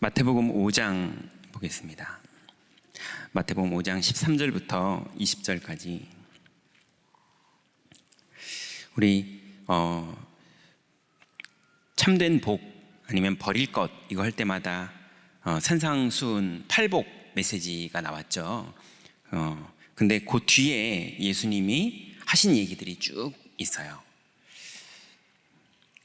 마태복음 5장 보겠습니다. 마태복음 5장 13절부터 20절까지 우리 참된 복 아니면 버릴 것 이거 할 때마다 산상수훈 팔복 메시지가 나왔죠. 근데 그 뒤에 예수님이 하신 얘기들이 쭉 있어요.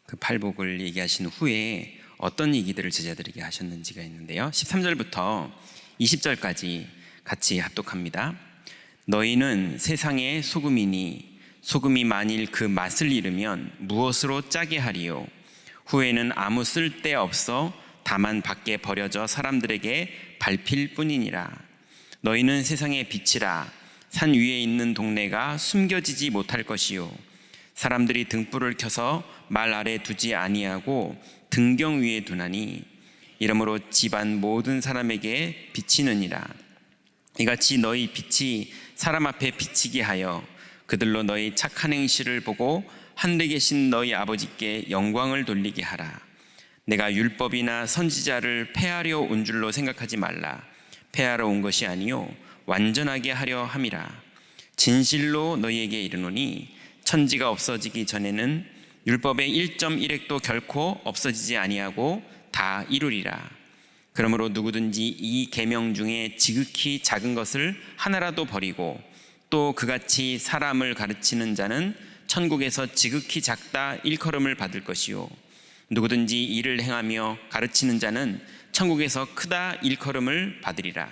그 팔복을 얘기하신 후에 어떤 얘기들을 제자들에게 하셨는지가 있는데요. 13절부터 20절까지 같이 합독합니다. 너희는 세상의 소금이니 소금이 만일 그 맛을 잃으면 무엇으로 짜게 하리요? 후에는 아무 쓸데 없어 다만 밖에 버려져 사람들에게 밟힐 뿐이니라. 너희는 세상의 빛이라. 산 위에 있는 동네가 숨겨지지 못할 것이요 사람들이 등불을 켜서 말 아래 두지 아니하고 등경 위에 두나니 이러므로 집안 모든 사람에게 비치느니라. 이같이 너희 빛이 사람 앞에 비치게 하여 그들로 너희 착한 행실을 보고 하늘에 계신 너희 아버지께 영광을 돌리게 하라. 내가 율법이나 선지자를 폐하려 온 줄로 생각하지 말라. 폐하러 온 것이 아니요 완전하게 하려 함이라. 진실로 너희에게 이르노니 천지가 없어지기 전에는 율법의 1.1획도 결코 없어지지 아니하고 다 이루리라. 그러므로 누구든지 이 계명 중에 지극히 작은 것을 하나라도 버리고 또 그같이 사람을 가르치는 자는 천국에서 지극히 작다 일컬음을 받을 것이요 누구든지 이를 행하며 가르치는 자는 천국에서 크다 일컬음을 받으리라.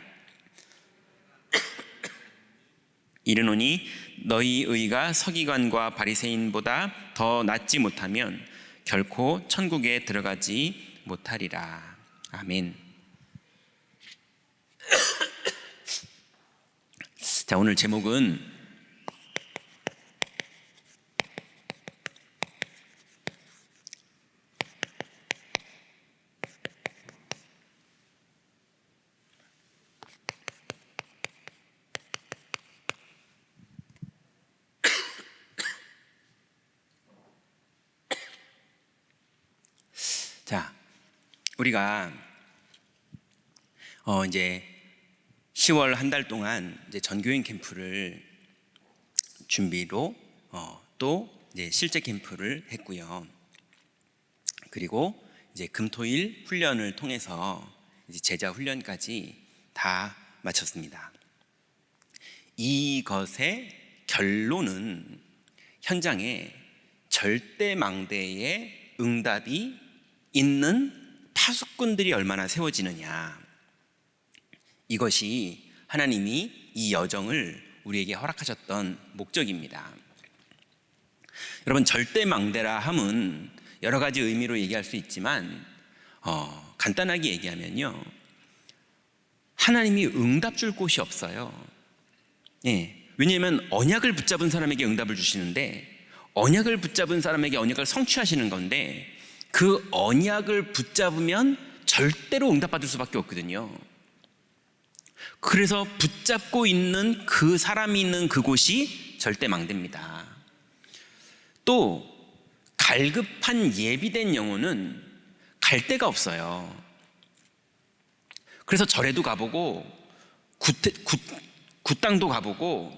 이르노니 너희 의가 서기관과 바리새인보다 더 낫지 못하면 결코 천국에 들어가지 못하리라. 아멘. 자, 오늘 제목은 자, 우리가 이제 10월 한 달 동안 이제 전교인 캠프를 준비로 또 이제 실제 캠프를 했고요. 그리고 이제 금토일 훈련을 통해서 이제 제자 훈련까지 다 마쳤습니다. 이것의 결론은 현장에 절대망대의 응답이 있는 파수꾼들이 얼마나 세워지느냐, 이것이 하나님이 이 여정을 우리에게 허락하셨던 목적입니다. 여러분, 절대망대라 함은 여러 가지 의미로 얘기할 수 있지만 간단하게 얘기하면요, 하나님이 응답 줄 곳이 없어요. 왜냐하면 언약을 붙잡은 사람에게 응답을 주시는데, 언약을 붙잡은 사람에게 언약을 성취하시는 건데, 그 언약을 붙잡으면 절대로 응답받을 수밖에 없거든요. 그래서 붙잡고 있는 그 사람이 있는 그곳이 절대망대입니다. 또 갈급한 예비된 영혼은 갈 데가 없어요. 그래서 절에도 가보고 굿땅도 가보고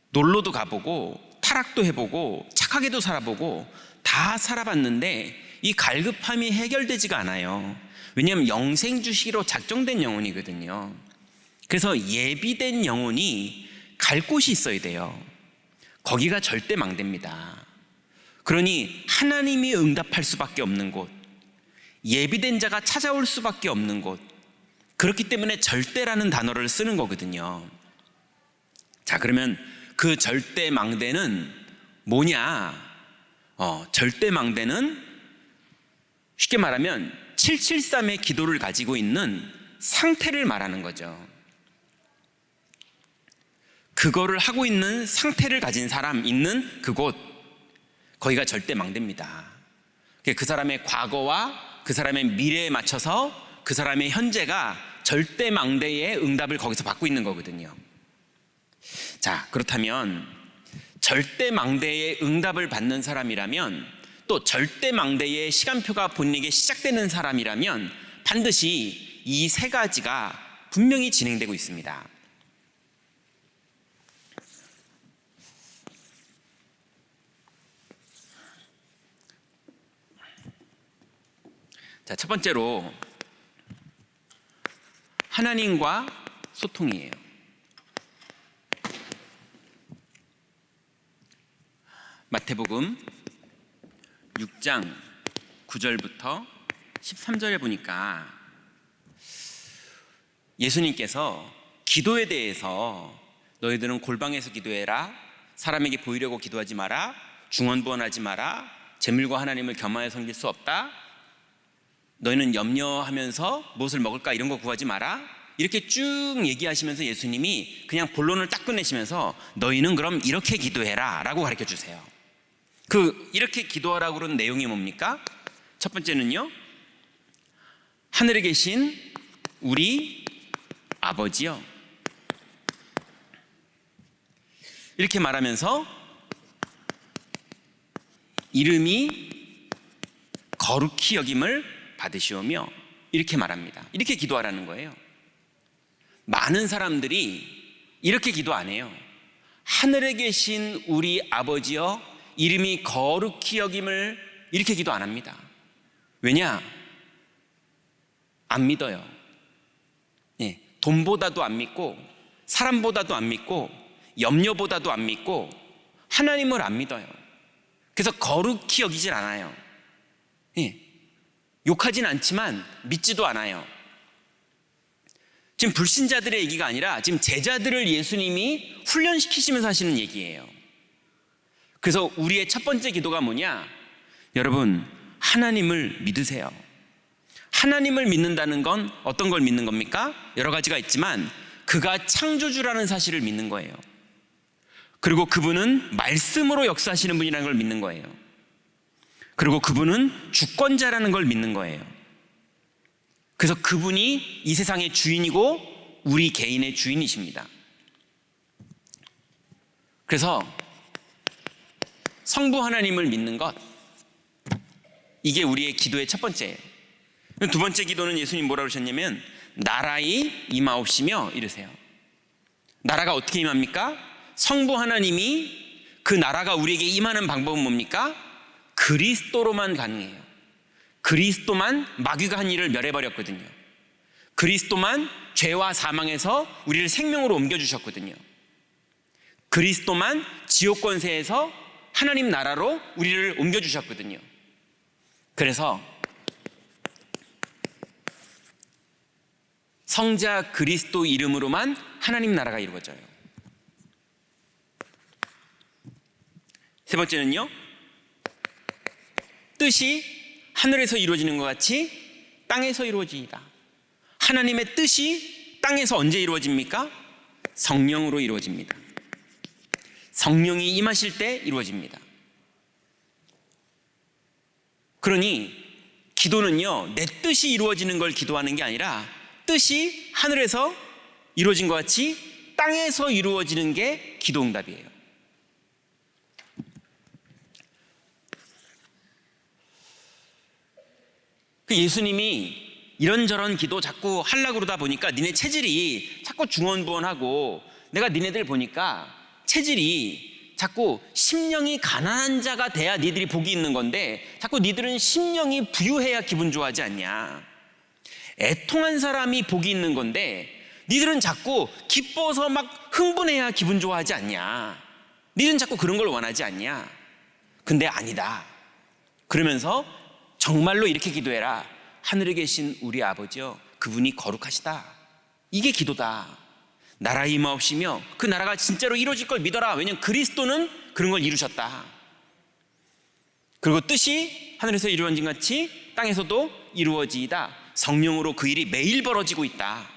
놀러도 가보고 타락도 해보고 착하게도 살아보고 다 살아봤는데 이 갈급함이 해결되지가 않아요. 왜냐하면 영생주시기로 작정된 영혼이거든요. 그래서 예비된 영혼이 갈 곳이 있어야 돼요. 거기가 절대망대입니다. 그러니 하나님이 응답할 수밖에 없는 곳, 예비된 자가 찾아올 수밖에 없는 곳, 그렇기 때문에 절대라는 단어를 쓰는 거거든요. 자, 그러면 그 절대망대는 뭐냐? 절대망대는 쉽게 말하면 773의 기도를 가지고 있는 상태를 말하는 거죠. 그거를 하고 있는 상태를 가진 사람 있는 그곳, 거기가 절대망대입니다. 그 사람의 과거와 그 사람의 미래에 맞춰서 그 사람의 현재가 절대망대의 응답을 거기서 받고 있는 거거든요. 자, 그렇다면 절대망대의 응답을 받는 사람이라면, 또 절대망대의 시간표가 본인에게 시작되는 사람이라면 반드시 이 세 가지가 분명히 진행되고 있습니다. 자, 첫 번째로 하나님과 소통이에요. 마태복음 6장 9절부터 13절에 보니까 예수님께서 기도에 대해서 너희들은 골방에서 기도해라, 사람에게 보이려고 기도하지 마라, 중언부언하지 마라, 재물과 하나님을 겸하여 섬길 수 없다, 너희는 염려하면서 무엇을 먹을까 이런 거 구하지 마라, 이렇게 쭉 얘기하시면서 예수님이 그냥 본론을 딱 끝내시면서 너희는 그럼 이렇게 기도해라 라고 가르쳐 주세요. 이렇게 기도하라고 그런 내용이 뭡니까? 첫 번째는요, 하늘에 계신 우리 아버지요, 이렇게 말하면서 이름이 거룩히 여김을 받으시오며 이렇게 말합니다. 이렇게 기도하라는 거예요. 많은 사람들이 이렇게 기도 안 해요. 하늘에 계신 우리 아버지여 이름이 거룩히 여김을, 이렇게 기도 안 합니다. 왜냐? 안 믿어요. 돈보다도 안 믿고, 사람보다도 안 믿고, 염려보다도 안 믿고, 하나님을 안 믿어요. 그래서 거룩히 여기질 않아요. 욕하진 않지만 믿지도 않아요. 지금 불신자들의 얘기가 아니라 지금 제자들을 예수님이 훈련시키시면서 하시는 얘기예요. 그래서 우리의 첫 번째 기도가 뭐냐? 여러분, 하나님을 믿으세요. 하나님을 믿는다는 건 어떤 걸 믿는 겁니까? 여러 가지가 있지만 그가 창조주라는 사실을 믿는 거예요. 그리고 그분은 말씀으로 역사하시는 분이라는 걸 믿는 거예요. 그리고 그분은 주권자라는 걸 믿는 거예요. 그래서 그분이 이 세상의 주인이고 우리 개인의 주인이십니다. 그래서 성부 하나님을 믿는 것, 이게 우리의 기도의 첫 번째예요. 두 번째 기도는 예수님 뭐라고 그러셨냐면 나라의 임하옵시며 이러세요. 나라가 어떻게 임합니까? 성부 하나님이 그 나라가 우리에게 임하는 방법은 뭡니까? 그리스도로만 가능해요. 그리스도만 마귀가 한 일을 멸해버렸거든요. 그리스도만 죄와 사망에서 우리를 생명으로 옮겨주셨거든요. 그리스도만 지옥 권세에서 하나님 나라로 우리를 옮겨주셨거든요. 그래서 성자 그리스도 이름으로만 하나님 나라가 이루어져요. 세 번째는요, 뜻이 하늘에서 이루어지는 것 같이 땅에서 이루어지이다. 하나님의 뜻이 땅에서 언제 이루어집니까? 성령으로 이루어집니다. 성령이 임하실 때 이루어집니다. 그러니 기도는요, 내 뜻이 이루어지는 걸 기도하는 게 아니라 뜻이 하늘에서 이루어진 것 같이 땅에서 이루어지는 게 기도응답이에요. 예수님이 이런저런 기도 자꾸 하려고 그러다 보니까 니네 체질이 자꾸 중언부언하고, 내가 니네들 보니까 체질이 자꾸 심령이 가난한 자가 돼야 니들이 복이 있는 건데 자꾸 니들은 심령이 부유해야 기분 좋아하지 않냐. 애통한 사람이 복이 있는 건데 니들은 자꾸 기뻐서 막 흥분해야 기분 좋아하지 않냐. 니들은 자꾸 그런 걸 원하지 않냐. 근데 아니다. 그러면서 정말로 이렇게 기도해라. 하늘에 계신 우리 아버지여, 그분이 거룩하시다. 이게 기도다. 나라 임하옵시며 그 나라가 진짜로 이루어질 걸 믿어라. 왜냐하면 그리스도는 그런 걸 이루셨다. 그리고 뜻이 하늘에서 이루어진 같이 땅에서도 이루어지이다. 성령으로 그 일이 매일 벌어지고 있다.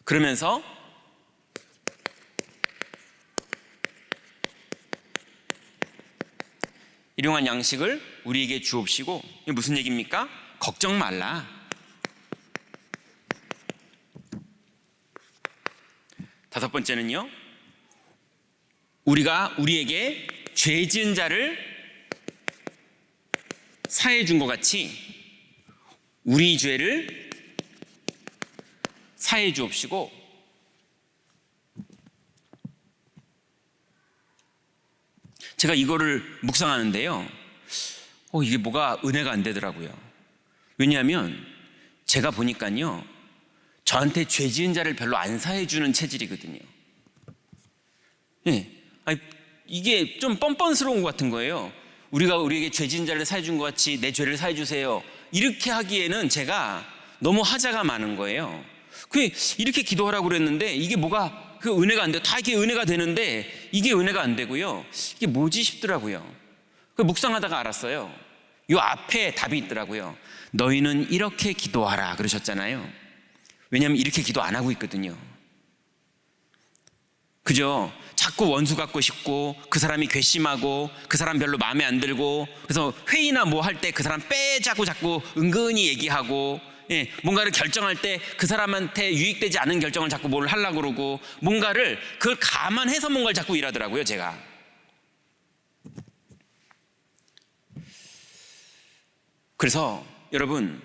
그러면서 일용할 양식을 우리에게 주옵시고, 이게 무슨 얘기입니까? 걱정 말라. 다섯 번째는요, 우리가 우리에게 죄 지은 자를 사해 준 것 같이 우리 죄를 사해 주옵시고 제가 이거를 묵상하는데요. 이게 뭐가 은혜가 안 되더라고요. 왜냐하면 제가 보니까요, 저한테 죄 지은 자를 별로 안 사해 주는 체질이거든요. 예. 이게 좀 뻔뻔스러운 것 같은 거예요. 우리가 우리에게 죄 지은 자를 사해 준 것 같이 내 죄를 사해 주세요. 이렇게 하기에는 제가 너무 하자가 많은 거예요. 이렇게 기도하라고 그랬는데 이게 뭐가 그 은혜가 안 돼요. 다 이게 은혜가 되는데 이게 은혜가 안 되고요. 이게 뭐지 싶더라고요. 묵상하다가 알았어요. 이 앞에 답이 있더라고요. 너희는 이렇게 기도하라 그러셨잖아요. 왜냐하면 이렇게 기도 안 하고 있거든요. 그죠? 자꾸 원수 갖고 싶고 그 사람이 괘씸하고 그 사람 별로 마음에 안 들고 그래서 회의나 뭐 할 때 그 사람 빼자고 자꾸 은근히 얘기하고 뭔가를 결정할 때 그 사람한테 유익되지 않은 결정을 자꾸 뭘 하려고 그러고 뭔가를 그걸 감안해서 뭔가를 자꾸 일하더라고요. 제가 그래서 여러분,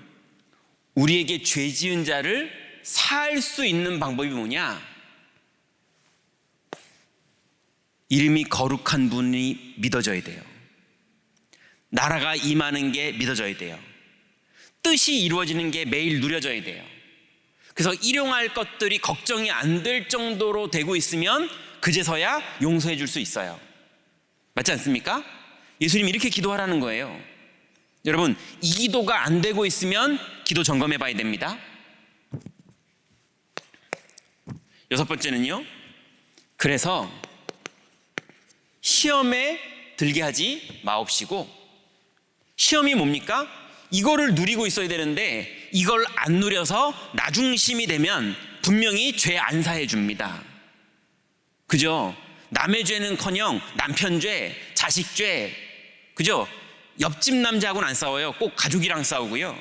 우리에게 죄 지은 자를 사할 수 있는 방법이 뭐냐? 이름이 거룩한 분이 믿어져야 돼요. 나라가 임하는 게 믿어져야 돼요. 뜻이 이루어지는 게 매일 누려져야 돼요. 그래서 일용할 것들이 걱정이 안 될 정도로 되고 있으면 그제서야 용서해 줄 수 있어요. 맞지 않습니까? 예수님이 이렇게 기도하라는 거예요. 여러분, 이 기도가 안 되고 있으면 기도 점검해 봐야 됩니다. 6번째는요, 그래서 시험에 들게 하지 마옵시고. 시험이 뭡니까? 이거를 누리고 있어야 되는데 이걸 안 누려서 나중심이 되면 분명히 죄 안 사해 줍니다. 그죠? 남의 죄는커녕 남편 죄, 자식 죄, 그죠? 옆집 남자하고는 안 싸워요. 꼭 가족이랑 싸우고요.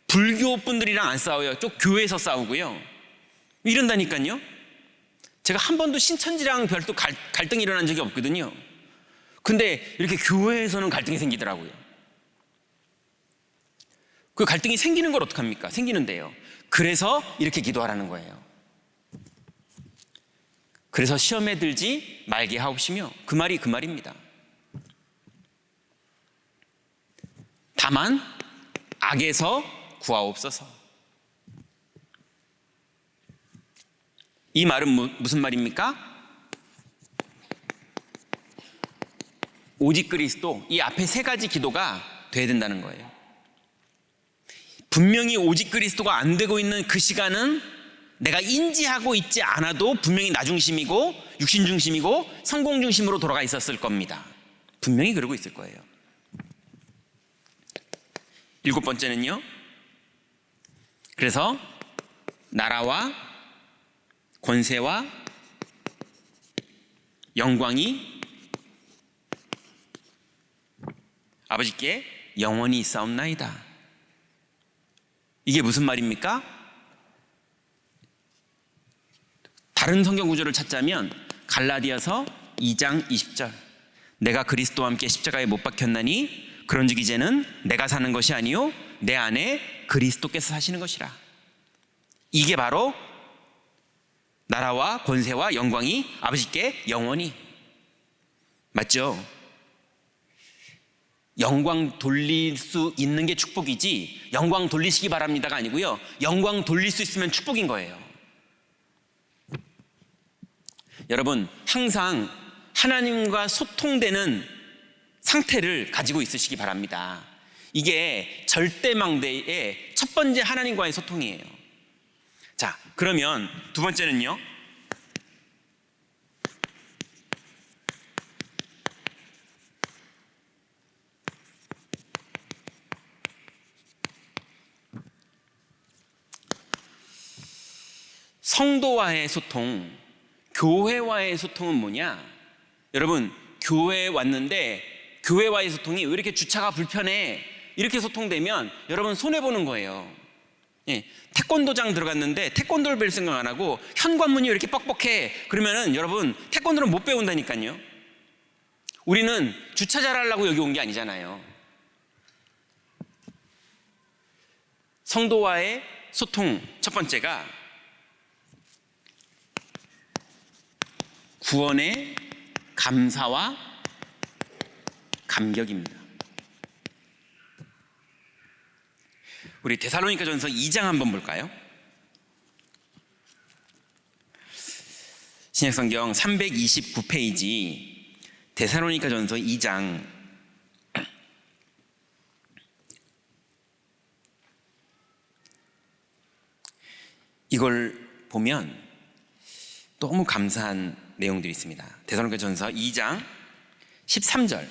불교 분들이랑 안 싸워요. 또 교회에서 싸우고요. 이런다니까요. 제가 한 번도 신천지랑 별도 갈등이 일어난 적이 없거든요. 근데 이렇게 교회에서는 갈등이 생기더라고요. 그 갈등이 생기는 걸 어떡합니까? 생기는데요. 그래서 이렇게 기도하라는 거예요. 그래서 시험에 들지 말게 하옵시며, 그 말이 그 말입니다. 다만 악에서 구하옵소서. 이 말은 무슨 말입니까? 오직 그리스도, 이 앞에 세 가지 기도가 돼야 된다는 거예요. 분명히 오직 그리스도가 안 되고 있는 그 시간은 내가 인지하고 있지 않아도 분명히 나 중심이고 육신 중심이고 성공 중심으로 돌아가 있었을 겁니다. 분명히 그러고 있을 거예요. 7번째는요, 그래서 나라와 권세와 영광이 아버지께 영원히 있사옵나이다. 이게 무슨 말입니까? 다른 성경 구절을 찾자면 갈라디아서 2장 20절, 내가 그리스도와 함께 십자가에 못 박혔나니 그런즉 이제는 내가 사는 것이 아니요 내 안에 그리스도께서 사시는 것이라. 이게 바로 나라와 권세와 영광이 아버지께 영원히, 맞죠? 영광 돌릴 수 있는 게 축복이지 영광 돌리시기 바랍니다가 아니고요, 영광 돌릴 수 있으면 축복인 거예요. 여러분, 항상 하나님과 소통되는 상태를 가지고 있으시기 바랍니다. 이게 절대망대의 첫 번째 하나님과의 소통이에요. 자, 그러면 두 번째는요, 성도와의 소통, 교회와의 소통은 뭐냐? 여러분, 교회에 왔는데 교회와의 소통이 왜 이렇게 주차가 불편해? 이렇게 소통되면 여러분 손해보는 거예요. 태권도장 들어갔는데 태권도를 배울 생각 안 하고 현관문이 왜 이렇게 뻑뻑해? 그러면은 여러분 태권도를 못 배운다니까요. 우리는 주차 잘하려고 여기 온 게 아니잖아요. 성도와의 소통 첫 번째가 구원의 감사와 감격입니다. 우리 데살로니가전서 2장 한번 볼까요? 신약성경 329페이지 데살로니가전서 2장 이걸 보면 너무 감사한 내용들이 있습니다. 데살로니가전서 2장 13절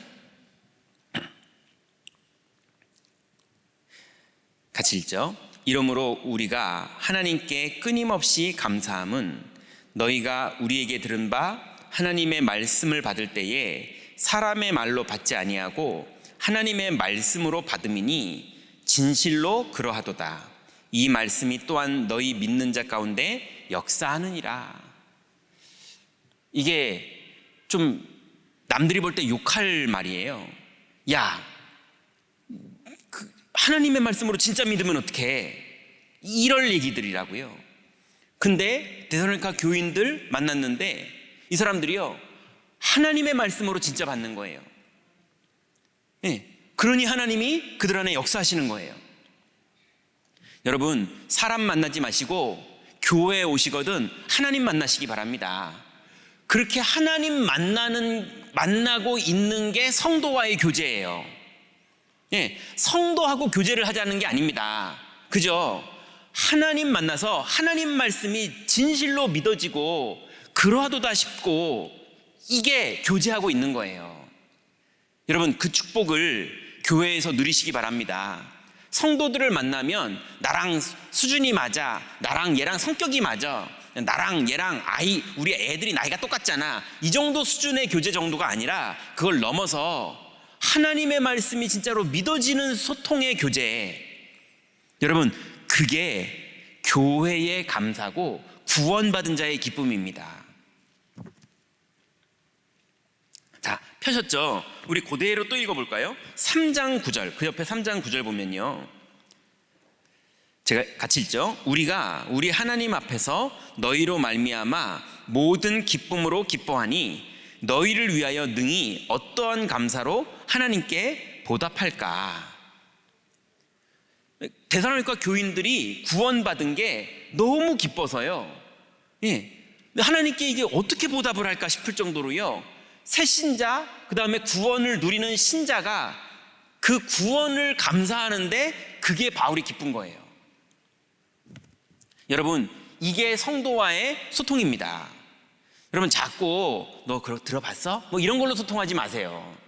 같이 읽죠. 이러므로 우리가 하나님께 끊임없이 감사함은 너희가 우리에게 들은 바 하나님의 말씀을 받을 때에 사람의 말로 받지 아니하고 하나님의 말씀으로 받음이니 진실로 그러하도다. 이 말씀이 또한 너희 믿는 자 가운데 역사하느니라. 이게 좀 남들이 볼 때 욕할 말이에요. 야, 하나님의 말씀으로 진짜 믿으면 어떡해? 이럴 얘기들이라고요. 근데 데살로니가 교인들 만났는데 이 사람들이요, 하나님의 말씀으로 진짜 받는 거예요. 네, 그러니 하나님이 그들 안에 역사하시는 거예요. 여러분, 사람 만나지 마시고 교회에 오시거든 하나님 만나시기 바랍니다. 그렇게 하나님 만나고 있는 게 성도와의 교제예요. 예, 성도하고 교제를 하자는 게 아닙니다. 그죠? 하나님 만나서 하나님 말씀이 진실로 믿어지고 그러하도다 싶고 이게 교제하고 있는 거예요. 여러분, 그 축복을 교회에서 누리시기 바랍니다. 성도들을 만나면 나랑 수준이 맞아, 나랑 얘랑 성격이 맞아, 나랑 얘랑 우리 애들이 나이가 똑같잖아, 이 정도 수준의 교제 정도가 아니라 그걸 넘어서 하나님의 말씀이 진짜로 믿어지는 소통의 교제. 여러분, 그게 교회의 감사고 구원받은 자의 기쁨입니다. 자, 펴셨죠? 우리 그대로 또 읽어볼까요? 3장 9절, 그 옆에 3장 9절 보면요, 제가 같이 읽죠. 우리가 우리 하나님 앞에서 너희로 말미암아 모든 기쁨으로 기뻐하니 너희를 위하여 능히 어떠한 감사로 하나님께 보답할까. 데살로니가 교인들이 구원받은 게 너무 기뻐서요, 예, 하나님께 이게 어떻게 보답을 할까 싶을 정도로요, 새 신자, 그 다음에 구원을 누리는 신자가 그 구원을 감사하는데 그게 바울이 기쁜 거예요. 여러분, 이게 성도와의 소통입니다. 여러분, 자꾸 너 그거 들어봤어? 뭐 이런 걸로 소통하지 마세요.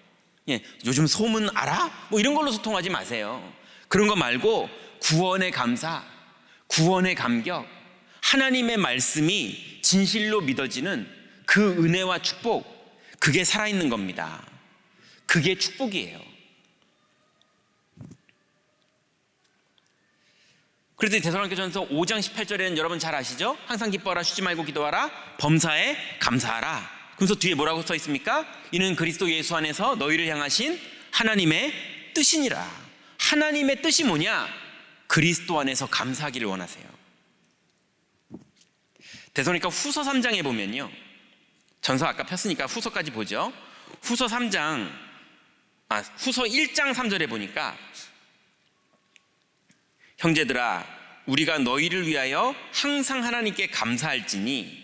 예, 요즘 소문 알아? 뭐 이런 걸로 소통하지 마세요. 그런 거 말고 구원의 감사, 구원의 감격, 하나님의 말씀이 진실로 믿어지는 그 은혜와 축복, 그게 살아있는 겁니다. 그게 축복이에요. 그래서 데살로니가전서 5장 18절에는 여러분 잘 아시죠? 항상 기뻐하라, 쉬지 말고 기도하라, 범사에 감사하라. 그래서 뒤에 뭐라고 써 있습니까? 이는 그리스도 예수 안에서 너희를 향하신 하나님의 뜻이니라. 하나님의 뜻이 뭐냐? 그리스도 안에서 감사하기를 원하세요. 데살로니가 후서 3장에 보면요, 전서 아까 폈으니까 후서까지 보죠. 후서 1장 3절에 보니까, 형제들아, 우리가 너희를 위하여 항상 하나님께 감사할지니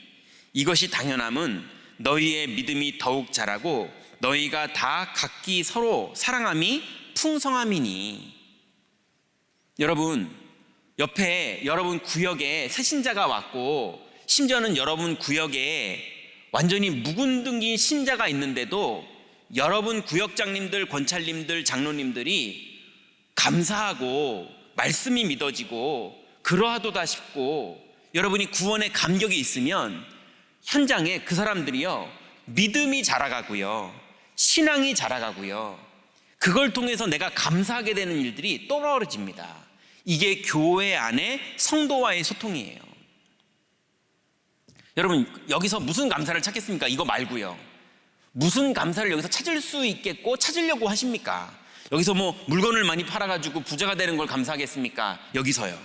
이것이 당연함은 너희의 믿음이 더욱 자라고 너희가 다 각기 서로 사랑함이 풍성함이니. 여러분, 옆에 여러분 구역에 새신자가 왔고 심지어는 여러분 구역에 완전히 묵은등인 신자가 있는데도 여러분 구역장님들, 권찰님들, 장로님들이 감사하고 말씀이 믿어지고 그러하도다 싶고 여러분이 구원의 감격이 있으면 현장에 그 사람들이요, 믿음이 자라가고요, 신앙이 자라가고요, 그걸 통해서 내가 감사하게 되는 일들이 또 벌어집니다. 이게 교회 안에 성도와의 소통이에요. 여러분, 여기서 무슨 감사를 찾겠습니까? 이거 말고요. 무슨 감사를 여기서 찾을 수 있겠고 찾으려고 하십니까? 여기서 뭐 물건을 많이 팔아가지고 부자가 되는 걸 감사하겠습니까? 여기서요.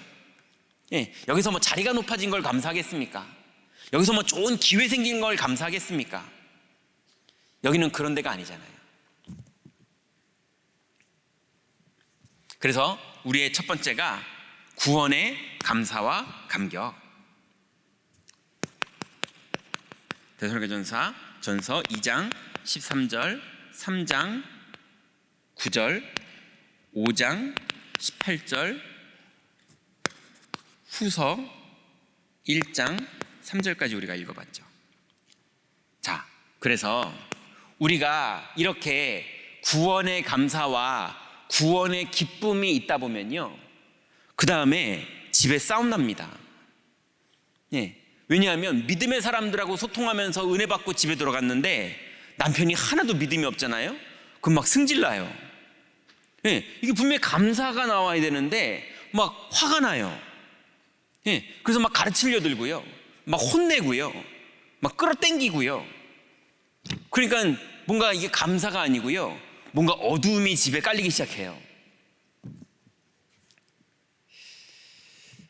예, 여기서 뭐 자리가 높아진 걸 감사하겠습니까? 여기서 뭐 좋은 기회 생긴 걸 감사하겠습니까? 여기는 그런 데가 아니잖아요. 그래서 우리의 첫 번째가 구원의 감사와 감격. 데살로니가전서 2장 13절, 3장 9절, 5장 18절, 후서 1장 3절까지 우리가 읽어봤죠. 자, 그래서 우리가 이렇게 구원의 감사와 구원의 기쁨이 있다 보면요, 그 다음에 집에 싸움 납니다. 예, 왜냐하면 믿음의 사람들하고 소통하면서 은혜 받고 집에 들어갔는데 남편이 하나도 믿음이 없잖아요. 그럼 막 승질나요. 예, 이게 분명히 감사가 나와야 되는데 막 화가 나요. 예, 그래서 막 가르치려 들고요, 막 혼내고요, 막 끌어당기고요. 그러니까 뭔가 이게 감사가 아니고요, 뭔가 어두움이 집에 깔리기 시작해요.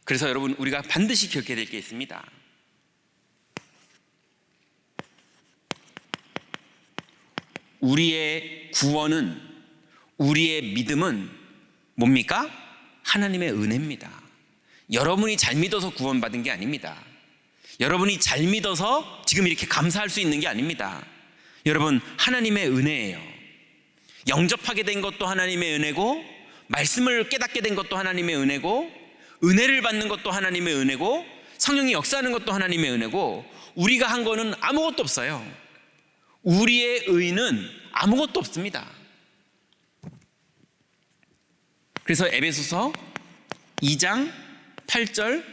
그래서 여러분, 우리가 반드시 기억해야 될 게 있습니다. 우리의 구원은, 우리의 믿음은 뭡니까? 하나님의 은혜입니다. 여러분이 잘 믿어서 구원받은 게 아닙니다. 여러분이 잘 믿어서 지금 이렇게 감사할 수 있는 게 아닙니다. 여러분, 하나님의 은혜예요. 영접하게 된 것도 하나님의 은혜고, 말씀을 깨닫게 된 것도 하나님의 은혜고, 은혜를 받는 것도 하나님의 은혜고, 성령이 역사하는 것도 하나님의 은혜고, 우리가 한 거는 아무것도 없어요. 우리의 의는 아무것도 없습니다. 그래서 에베소서 2장 8절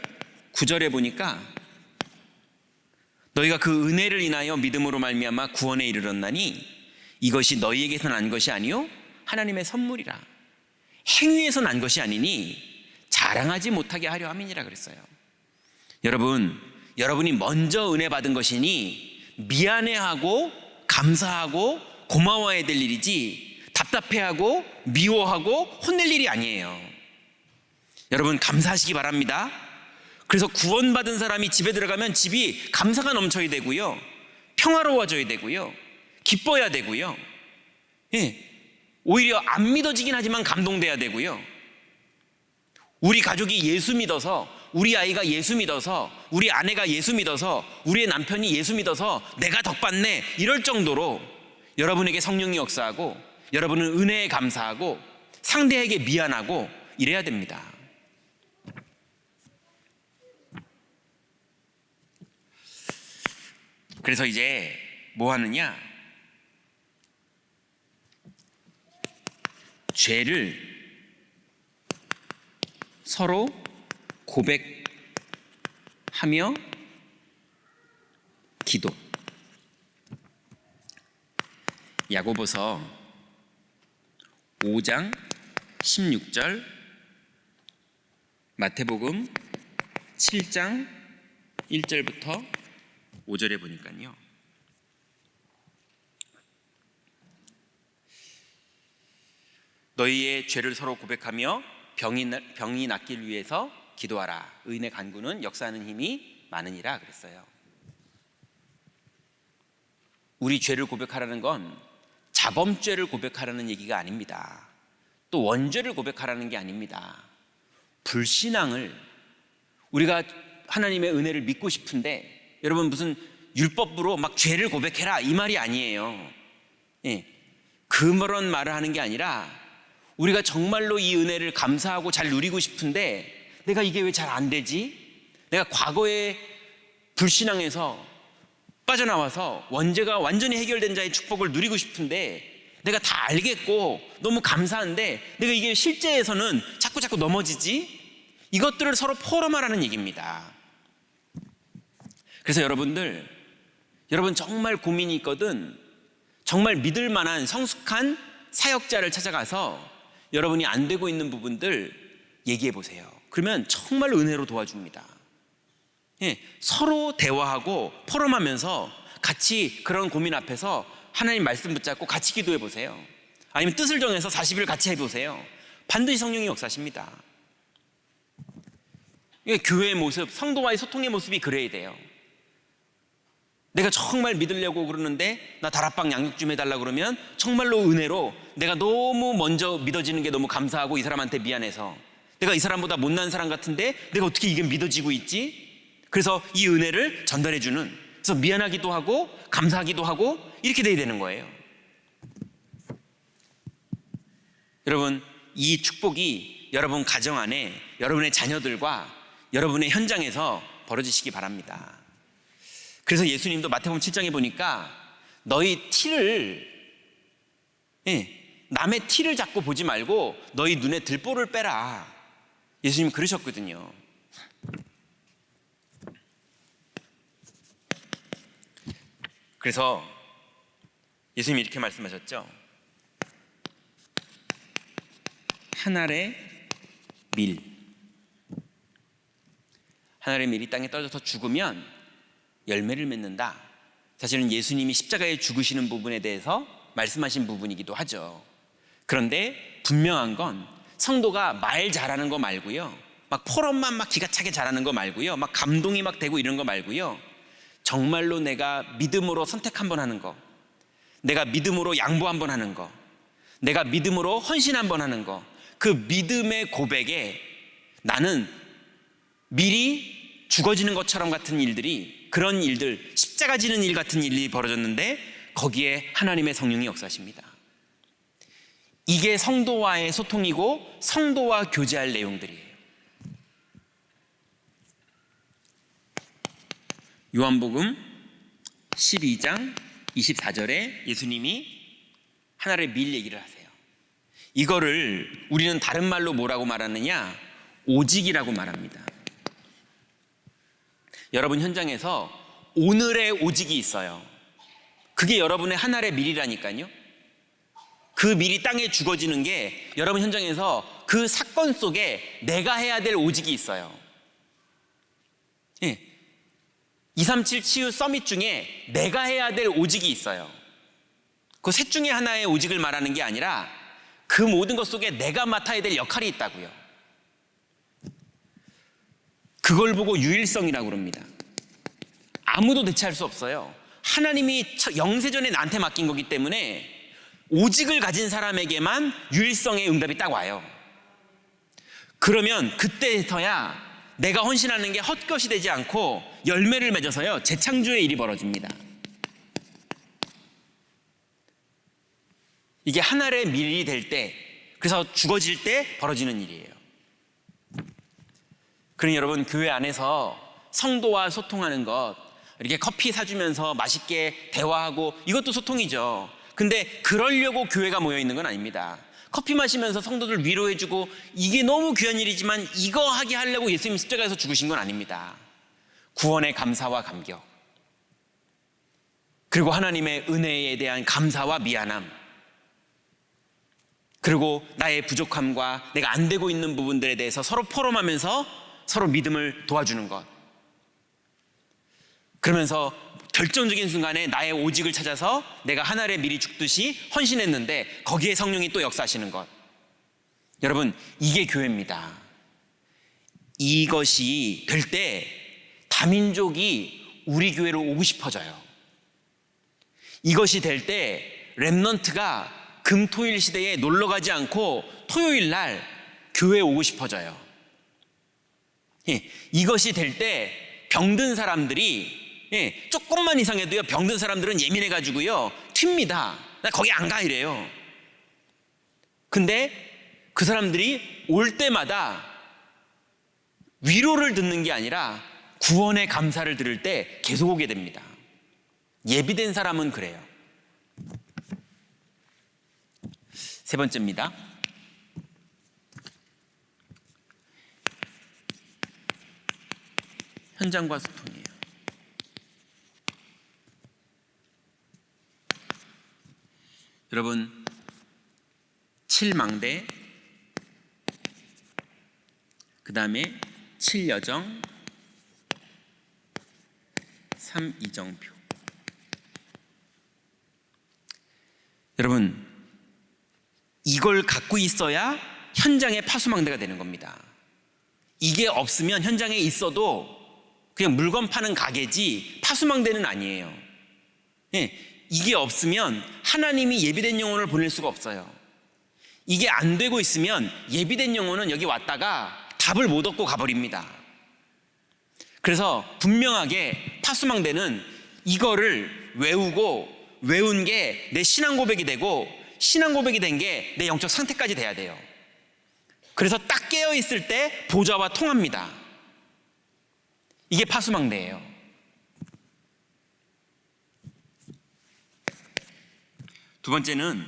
9절에 보니까 너희가 그 은혜를 인하여 믿음으로 말미암아 구원에 이르렀나니 이것이 너희에게서 난 것이 아니요 하나님의 선물이라. 행위에서 난 것이 아니니 자랑하지 못하게 하려 함이니라 그랬어요. 여러분이 먼저 은혜 받은 것이니 미안해하고 감사하고 고마워해야 될 일이지 답답해하고 미워하고 혼낼 일이 아니에요. 여러분, 감사하시기 바랍니다. 그래서 구원받은 사람이 집에 들어가면 집이 감사가 넘쳐야 되고요, 평화로워져야 되고요, 기뻐야 되고요, 예, 오히려 안 믿어지긴 하지만 감동돼야 되고요, 우리 가족이 예수 믿어서, 우리 아이가 예수 믿어서, 우리 아내가 예수 믿어서, 우리의 남편이 예수 믿어서 내가 덕받네 이럴 정도로 여러분에게 성령이 역사하고 여러분은 은혜에 감사하고 상대에게 미안하고 이래야 됩니다. 그래서 이제 뭐 하느냐? 죄를 서로 고백하며 기도. 야고보서 5장 16절, 마태복음 7장 1절부터 5절에 보니까요, 너희의 죄를 서로 고백하며 병이 낫길 위해서 기도하라. 의인의 간구는 역사하는 힘이 많으니라 그랬어요. 우리 죄를 고백하라는 건 자범죄를 고백하라는 얘기가 아닙니다. 또 원죄를 고백하라는 게 아닙니다. 불신앙을, 우리가 하나님의 은혜를 믿고 싶은데 여러분, 무슨 율법으로 막 죄를 고백해라 이 말이 아니에요. 예, 그런 말을 하는 게 아니라 우리가 정말로 이 은혜를 감사하고 잘 누리고 싶은데 내가 이게 왜 잘 안 되지? 내가 과거에 불신앙에서 빠져나와서 원죄가 완전히 해결된 자의 축복을 누리고 싶은데 내가 다 알겠고 너무 감사한데 내가 이게 실제에서는 자꾸 넘어지지? 이것들을 서로 포럼하라는 얘기입니다. 그래서 여러분 정말 고민이 있거든 정말 믿을 만한 성숙한 사역자를 찾아가서 여러분이 안 되고 있는 부분들 얘기해 보세요. 그러면 정말 은혜로 도와줍니다. 예, 서로 대화하고 포럼하면서 같이 그런 고민 앞에서 하나님 말씀 붙잡고 같이 기도해 보세요. 아니면 뜻을 정해서 40일 같이 해보세요. 반드시 성령이 역사하십니다. 교회의 모습, 성도와의 소통의 모습이 그래야 돼요. 내가 정말 믿으려고 그러는데 나 다락방 양육 좀 해달라 그러면 정말로 은혜로 내가 너무 먼저 믿어지는 게 너무 감사하고 이 사람한테 미안해서 내가 이 사람보다 못난 사람 같은데 내가 어떻게 이게 믿어지고 있지? 그래서 이 은혜를 전달해주는, 그래서 미안하기도 하고 감사하기도 하고 이렇게 돼야 되는 거예요. 여러분, 이 축복이 여러분 가정 안에 여러분의 자녀들과 여러분의 현장에서 벌어지시기 바랍니다. 그래서 예수님도 마태복음 7장에 보니까 너희 티를, 남의 티를 잡고 보지 말고 너희 눈에 들보를 빼라. 예수님 그러셨거든요. 그래서 예수님이 이렇게 말씀하셨죠. 한 알의 밀, 한 알의 밀이 땅에 떨어져서 죽으면 열매를 맺는다. 사실은 예수님이 십자가에 죽으시는 부분에 대해서 말씀하신 부분이기도 하죠. 그런데 분명한 건 성도가 말 잘하는 거 말고요, 막 포럼만 막 기가 차게 잘하는 거 말고요, 막 감동이 막 되고 이런 거 말고요, 정말로 내가 믿음으로 선택 한번 하는 거, 내가 믿음으로 양보 한번 하는 거, 내가 믿음으로 헌신 한번 하는 거, 그 믿음의 고백에 나는 미리 죽어지는 것처럼 같은 일들이, 그런 일들, 십자가 지는 일 같은 일이 벌어졌는데 거기에 하나님의 성령이 역사하십니다. 이게 성도와의 소통이고 성도와 교제할 내용들이에요. 요한복음 12장 24절에 예수님이 하나의 밀 얘기를 하세요. 이거를 우리는 다른 말로 뭐라고 말하느냐? 오직이라고 말합니다. 여러분 현장에서 오늘의 오직이 있어요. 그게 여러분의 한 알의 밀이라니까요. 그 밀이 땅에 죽어지는 게 여러분 현장에서 그 사건 속에 내가 해야 될 오직이 있어요. 237 치유 서밋 중에 내가 해야 될 오직이 있어요. 그 셋 중에 하나의 오직을 말하는 게 아니라 그 모든 것 속에 내가 맡아야 될 역할이 있다고요. 그걸 보고 유일성이라고 그럽니다. 아무도 대체할 수 없어요. 하나님이 영세전에 나한테 맡긴 거기 때문에 오직을 가진 사람에게만 유일성의 응답이 딱 와요. 그러면 그때서야 내가 헌신하는 게 헛것이 되지 않고 열매를 맺어서요, 재창조의 일이 벌어집니다. 이게 한 알의 밀이 될 때, 그래서 죽어질 때 벌어지는 일이에요. 그러니 여러분, 교회 안에서 성도와 소통하는 것, 이렇게 커피 사주면서 맛있게 대화하고, 이것도 소통이죠. 근데 그러려고 교회가 모여 있는 건 아닙니다. 커피 마시면서 성도들 위로해주고, 이게 너무 귀한 일이지만 이거 하게 하려고 예수님 십자가에서 죽으신 건 아닙니다. 구원의 감사와 감격, 그리고 하나님의 은혜에 대한 감사와 미안함, 그리고 나의 부족함과 내가 안 되고 있는 부분들에 대해서 서로 포럼하면서 서로 믿음을 도와주는 것. 그러면서 결정적인 순간에 나의 오직을 찾아서 내가 한 알의 밀이 죽듯이 헌신했는데 거기에 성령이 또 역사하시는 것. 여러분, 이게 교회입니다. 이것이 될 때 다민족이 우리 교회로 오고 싶어져요. 이것이 될 때 렘넌트가 금토일 시대에 놀러 가지 않고 토요일 날 교회에 오고 싶어져요. 이것이 될 때 병든 사람들이, 조금만 이상해도요, 병든 사람들은 예민해가지고요 튑니다. 나 거기 안 가 이래요. 근데 그 사람들이 올 때마다 위로를 듣는 게 아니라 구원의 감사를 들을 때 계속 오게 됩니다. 예비된 사람은 그래요. 세 번째입니다. 현장과 소통이에요. 여러분, 7망대, 그 다음에 7여정, 3이정표. 여러분, 이걸 갖고 있어야 현장의 파수망대가 되는 겁니다. 이게 없으면 현장에 있어도 그냥 물건 파는 가게지 파수망대는 아니에요. 예, 이게 없으면 하나님이 예비된 영혼을 보낼 수가 없어요. 이게 안 되고 있으면 예비된 영혼은 여기 왔다가 답을 못 얻고 가버립니다. 그래서 분명하게 파수망대는 이거를 외운 게 내 신앙 고백이 되고, 신앙 고백이 된 게 내 영적 상태까지 돼야 돼요. 그래서 딱 깨어 있을 때 보좌와 통합니다. 이게 파수망대예요. 두 번째는,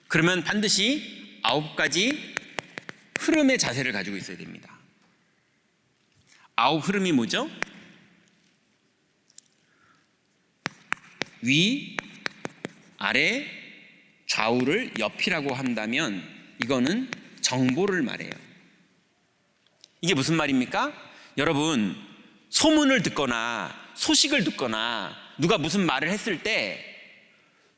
그러면 반드시 9가지 흐름의 자세를 가지고 있어야 됩니다. 9 흐름이 뭐죠? 위, 아래, 좌우를 옆이라고 한다면 이거는 정보를 말해요. 이게 무슨 말입니까? 여러분, 소문을 듣거나 소식을 듣거나 누가 무슨 말을 했을 때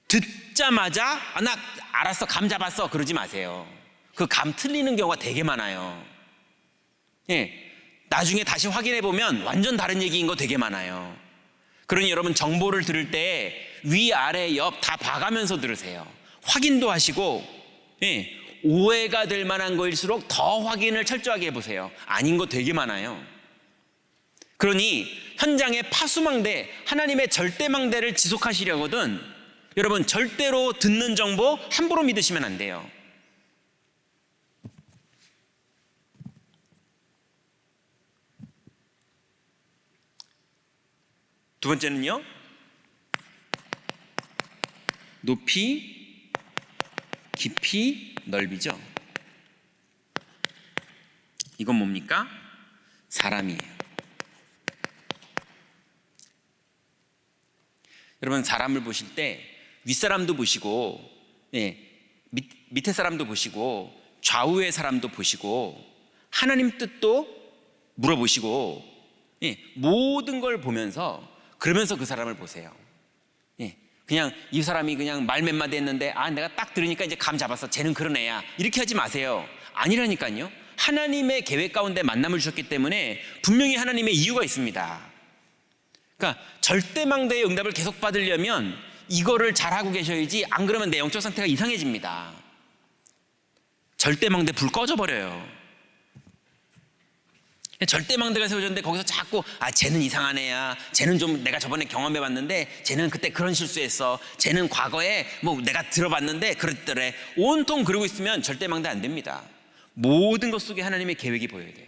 듣자마자 나 알았어, 감 잡았어 그러지 마세요. 그 감 틀리는 경우가 되게 많아요. 예, 나중에 다시 확인해 보면 완전 다른 얘기인 거 되게 많아요. 그러니 여러분, 정보를 들을 때 위, 아래, 옆 다 봐가면서 들으세요. 확인도 하시고, 예, 오해가 될 만한 거일수록 더 확인을 철저하게 해보세요. 아닌 거 되게 많아요. 그러니 현장의 파수망대, 하나님의 절대망대를 지속하시려거든 여러분, 절대로 듣는 정보 함부로 믿으시면 안 돼요. 두 번째는요, 높이, 깊이, 넓이죠. 이건 뭡니까? 사람이에요. 여러분, 사람을 보실 때 윗사람도 보시고, 예, 밑에 사람도 보시고, 좌우의 사람도 보시고, 하나님 뜻도 물어보시고, 예, 모든 걸 보면서, 그러면서 그 사람을 보세요. 예, 그냥 이 사람이 그냥 말 몇 마디 했는데 내가 딱 들으니까 이제 감 잡았어, 쟤는 그런 애야, 이렇게 하지 마세요. 아니라니까요. 하나님의 계획 가운데 만남을 주셨기 때문에 분명히 하나님의 이유가 있습니다. 그러니까 절대망대의 응답을 계속 받으려면 이거를 잘하고 계셔야지, 안 그러면 내 영적 상태가 이상해집니다. 절대망대 불 꺼져버려요. 절대망대가 세워졌는데 거기서 자꾸 쟤는 이상한 애야, 쟤는 좀 내가 저번에 경험해봤는데 쟤는 그때 그런 실수했어, 쟤는 과거에 뭐 내가 들어봤는데 그랬더래, 온통 그러고 있으면 절대망대 안 됩니다. 모든 것 속에 하나님의 계획이 보여야 돼요.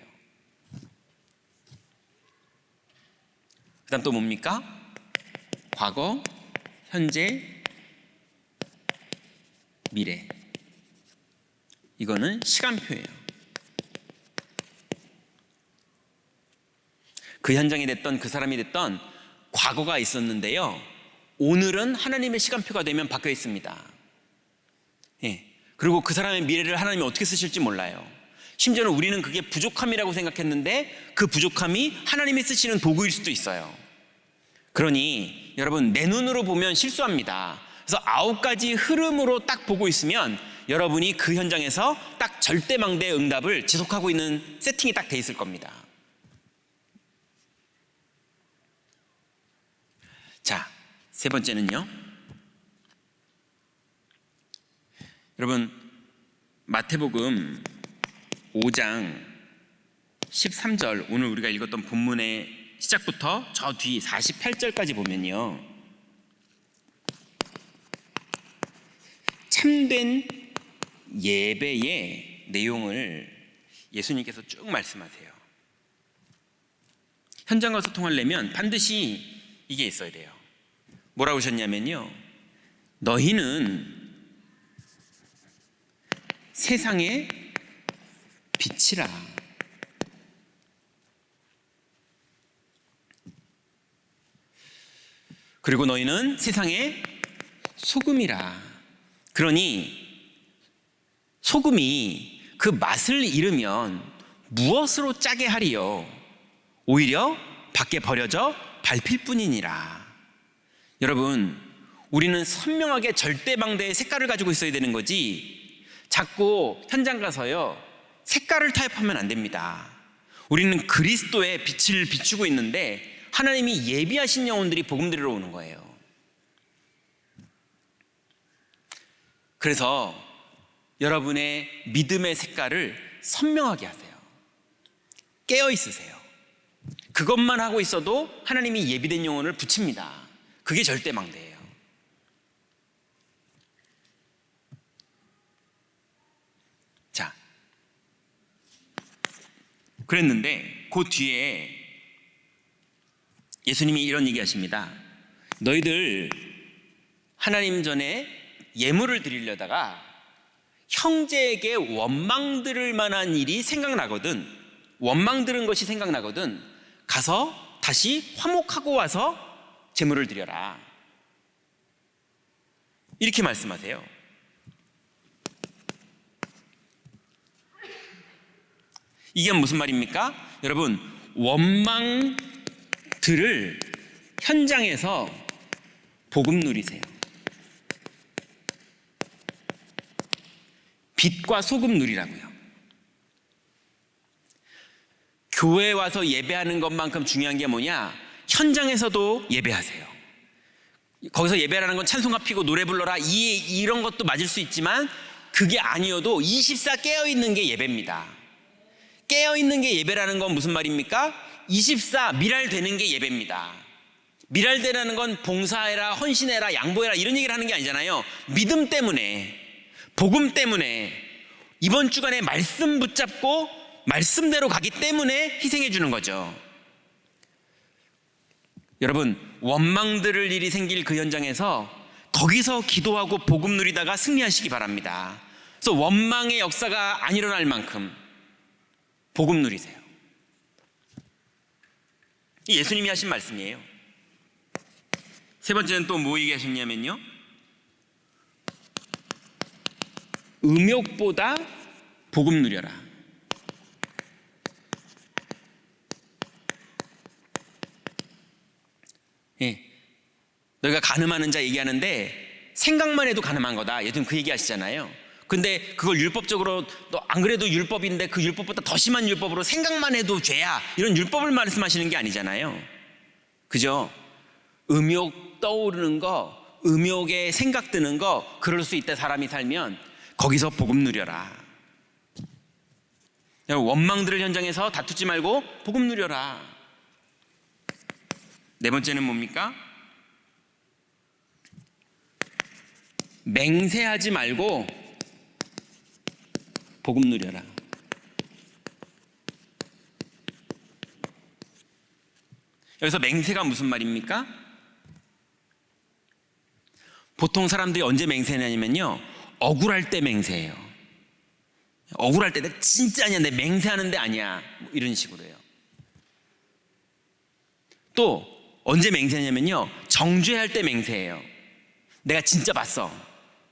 그 다음 또 뭡니까? 과거, 현재, 미래. 이거는 시간표예요. 그 현장이 됐던 그 사람이 됐던 과거가 있었는데요, 오늘은 하나님의 시간표가 되면 바뀌어 있습니다. 예, 그리고 그 사람의 미래를 하나님이 어떻게 쓰실지 몰라요. 심지어는 우리는 그게 부족함이라고 생각했는데 그 부족함이 하나님이 쓰시는 도구일 수도 있어요. 그러니 여러분, 내 눈으로 보면 실수합니다. 그래서 9가지 흐름으로 딱 보고 있으면 여러분이 그 현장에서 딱 절대망대의 응답을 지속하고 있는 세팅이 딱 돼 있을 겁니다. 자, 세 번째는요, 여러분, 마태복음 5장 13절, 오늘 우리가 읽었던 본문의 시작부터 저 뒤 48절까지 보면요, 참된 예배의 내용을 예수님께서 쭉 말씀하세요. 현장과 소통하려면 반드시 이게 있어야 돼요. 뭐라고 하셨냐면요, 너희는 세상의 빛이라. 그리고 너희는 세상의 소금이라. 그러니 소금이 그 맛을 잃으면 무엇으로 짜게 하리요? 오히려 밖에 버려져 밟힐 뿐이니라. 여러분, 우리는 선명하게 절대망대의 색깔을 가지고 있어야 되는 거지, 자꾸 현장 가서요 색깔을 타협하면 안 됩니다. 우리는 그리스도의 빛을 비추고 있는데 하나님이 예비하신 영혼들이 복음 들으러 오는 거예요. 그래서 여러분의 믿음의 색깔을 선명하게 하세요. 깨어 있으세요. 그것만 하고 있어도 하나님이 예비된 영혼을 붙입니다. 그게 절대 망대예요. 자, 그랬는데 그 뒤에 예수님이 이런 얘기 하십니다. 너희들 하나님 전에 예물을 드리려다가 형제에게 원망 들을 만한 일이 생각나거든, 원망 들은 것이 생각나거든 가서 다시 화목하고 와서 제물을 드려라, 이렇게 말씀하세요. 이게 무슨 말입니까? 여러분, 원망들을 현장에서 복음 누리세요. 빛과 소금 누리라고요. 교회에 와서 예배하는 것만큼 중요한 게 뭐냐? 현장에서도 예배하세요. 거기서 예배라는 건 찬송가 피고 노래 불러라 이런 것도 맞을 수 있지만 그게 아니어도 24 깨어있는 게 예배입니다. 깨어있는 게 예배라는 건 무슨 말입니까? 24 미랄되는 게 예배입니다. 미랄되라는 건 봉사해라, 헌신해라, 양보해라 이런 얘기를 하는 게 아니잖아요. 믿음 때문에, 복음 때문에, 이번 주간에 말씀 붙잡고 말씀대로 가기 때문에 희생해 주는 거죠. 여러분, 원망 들을 일이 생길 그 현장에서 거기서 기도하고 복음 누리다가 승리하시기 바랍니다. 그래서 원망의 역사가 안 일어날 만큼 복음 누리세요. 예수님이 하신 말씀이에요. 세 번째는 또 뭐 얘기하셨냐면요, 음욕보다 복음 누려라. 예, 너희가 가늠하는 자 얘기하는데 생각만 해도 가늠한 거다. 예수님 그 얘기 하시잖아요. 근데 그걸 율법적으로 너 안 그래도 율법인데 그 율법보다 더 심한 율법으로 생각만 해도 죄야, 이런 율법을 말씀하시는 게 아니잖아요. 그죠? 음욕 떠오르는 거, 음욕에 생각 드는 거, 그럴 수 있다. 사람이 살면 거기서 복음 누려라. 원망 들을 현장에서 다투지 말고 복음 누려라. 네 번째는 뭡니까? 맹세하지 말고 복음 누려라. 여기서 맹세가 무슨 말입니까? 보통 사람들이 언제 맹세하냐면요, 억울할 때 맹세해요. 억울할 때 내가 진짜 아니야, 내 맹세하는데 아니야, 뭐 이런 식으로 해요. 또 언제 맹세하냐면요, 정죄할 때 맹세해요. 내가 진짜 봤어,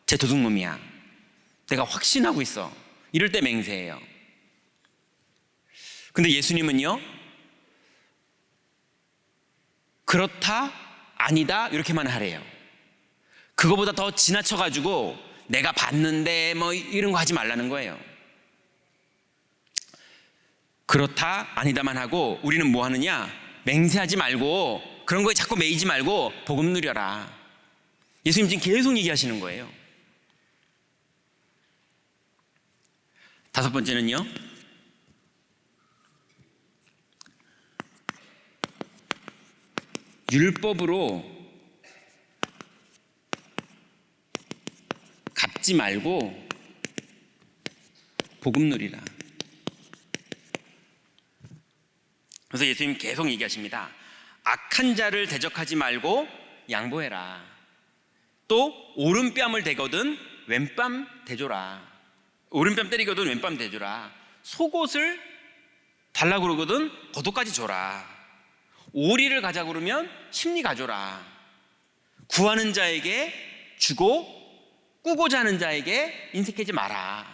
쟤 도둑놈이야, 내가 확신하고 있어, 이럴 때 맹세해요. 근데 예수님은요, 그렇다, 아니다 이렇게만 하래요. 그거보다 더 지나쳐가지고 내가 봤는데 뭐 이런 거 하지 말라는 거예요. 그렇다, 아니다만 하고 우리는 뭐 하느냐? 맹세하지 말고 그런 거에 자꾸 매이지 말고 복음 누려라. 예수님 지금 계속 얘기하시는 거예요. 다섯 번째는요, 율법으로 갚지 말고 복음 누리라. 그래서 예수님 계속 얘기하십니다. 악한 자를 대적하지 말고 양보해라. 또 오른뺨을 대거든 왼뺨 대줘라. 오른뺨 때리거든 왼뺨 대줘라. 속옷을 달라고 그러거든 겉옷까지 줘라. 오리를 가자 그러면 심리 가줘라. 구하는 자에게 주고 꾸고자 하는 자에게 인색하지 마라.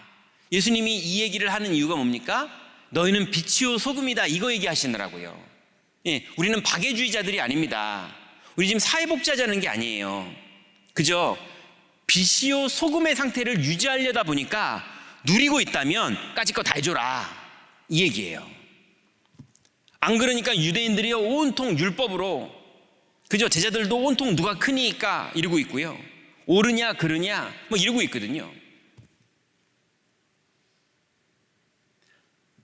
예수님이 이 얘기를 하는 이유가 뭡니까? 너희는 빛이요 소금이다, 이거 얘기하시느라고요. 예, 우리는 박애주의자들이 아닙니다. 우리 지금 사회복지하자는 게 아니에요. 그죠? 빛이요 소금의 상태를 유지하려다 보니까 누리고 있다면 까짓 거 다 해줘라, 이 얘기예요. 안 그러니까 유대인들이 온통 율법으로, 그죠? 제자들도 온통 누가 크니까 이러고 있고요, 옳으냐 그르냐 뭐 이러고 있거든요.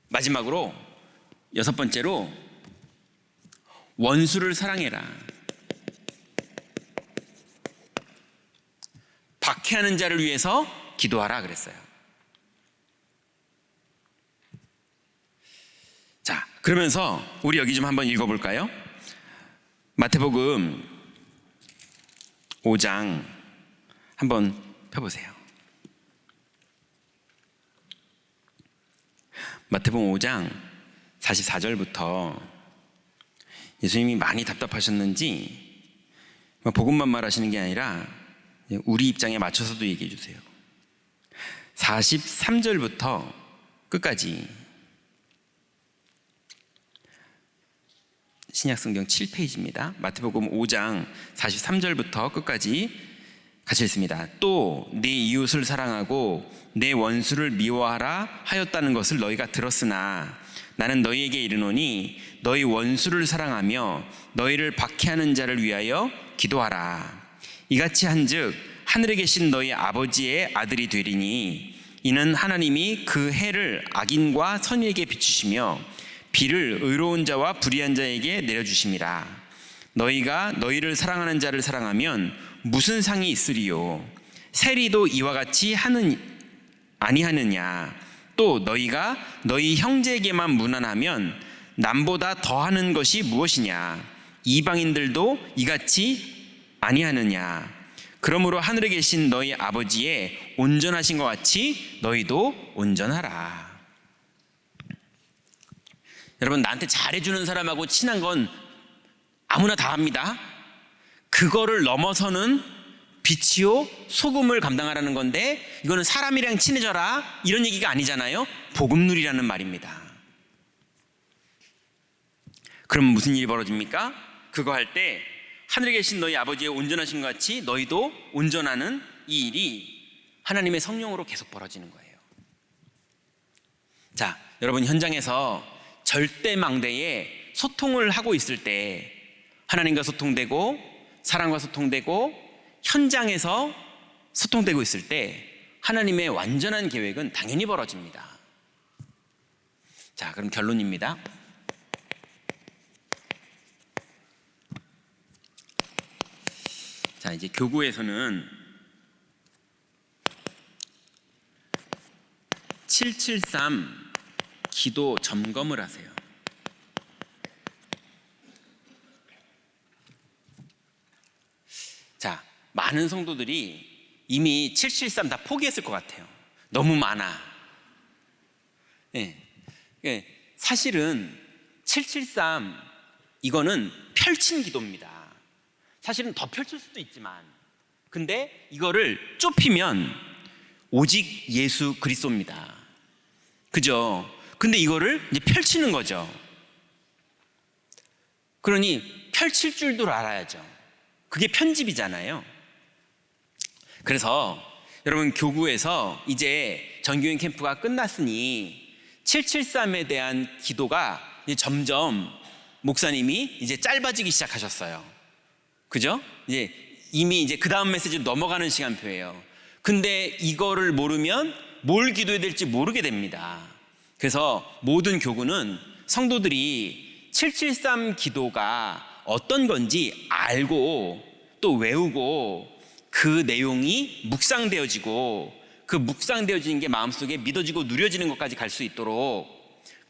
마지막으로 6번째로 원수를 사랑해라. 박해하는 자를 위해서 기도하라 그랬어요. 자, 그러면서 우리 여기 좀 한번 읽어볼까요? 마태복음 5장 한번 펴보세요. 마태복음 5장 44절부터 예수님이 많이 답답하셨는지 복음만 말하시는 게 아니라 우리 입장에 맞춰서도 얘기해 주세요. 43절부터 끝까지 신약성경 7페이지입니다. 마태복음 5장 43절부터 끝까지 같이 읽습니다. 또 네 이웃을 사랑하고 내 원수를 미워하라 하였다는 것을 너희가 들었으나 나는 너희에게 이르노니 너희 원수를 사랑하며 너희를 박해하는 자를 위하여 기도하라. 이같이 한즉 하늘에 계신 너희 아버지의 아들이 되리니 이는 하나님이 그 해를 악인과 선인에게 비추시며 비를 의로운 자와 불의한 자에게 내려주심이라. 너희가 너희를 사랑하는 자를 사랑하면 무슨 상이 있으리요? 세리도 이와 같이 아니하느냐? 또 너희가 너희 형제에게만 무난하면 남보다 더하는 것이 무엇이냐? 이방인들도 이같이 아니하느냐? 그러므로 하늘에 계신 너희 아버지의 온전하신 것 같이 너희도 온전하라. 여러분, 나한테 잘해주는 사람하고 친한 건 아무나 다 합니다. 그거를 넘어서는 빛이요 소금을 감당하라는 건데, 이거는 사람이랑 친해져라 이런 얘기가 아니잖아요. 복음 누리라는 말입니다. 그럼 무슨 일이 벌어집니까? 그거 할 때 하늘에 계신 너희 아버지의 온전하신 것 같이 너희도 온전하는 이 일이 하나님의 성령으로 계속 벌어지는 거예요. 자, 여러분, 현장에서 절대망대에 소통을 하고 있을 때 하나님과 소통되고 사람과 소통되고 현장에서 소통되고 있을 때 하나님의 완전한 계획은 당연히 벌어집니다. 자, 그럼 결론입니다. 자, 이제 교구에서는 773 기도 점검을 하세요. 자, 많은 성도들이 이미 773 다 포기했을 것 같아요. 너무 많아. 네. 사실은 773 이거는 펼친 기도입니다. 사실은 더 펼칠 수도 있지만, 근데 이거를 좁히면 오직 예수 그리스도입니다. 그죠? 근데 이거를 이제 펼치는 거죠. 그러니 펼칠 줄도 알아야죠. 그게 편집이잖아요. 그래서 여러분, 교구에서 이제 전교인 캠프가 끝났으니 773에 대한 기도가 이제 점점 목사님이 이제 짧아지기 시작하셨어요. 그죠? 이제 이미 이제 그 다음 메시지로 넘어가는 시간표예요. 근데 이거를 모르면 뭘 기도해야 될지 모르게 됩니다. 그래서 모든 교구는 성도들이 773 기도가 어떤 건지 알고 또 외우고 그 내용이 묵상되어지고 그 묵상되어지는 게 마음속에 믿어지고 누려지는 것까지 갈 수 있도록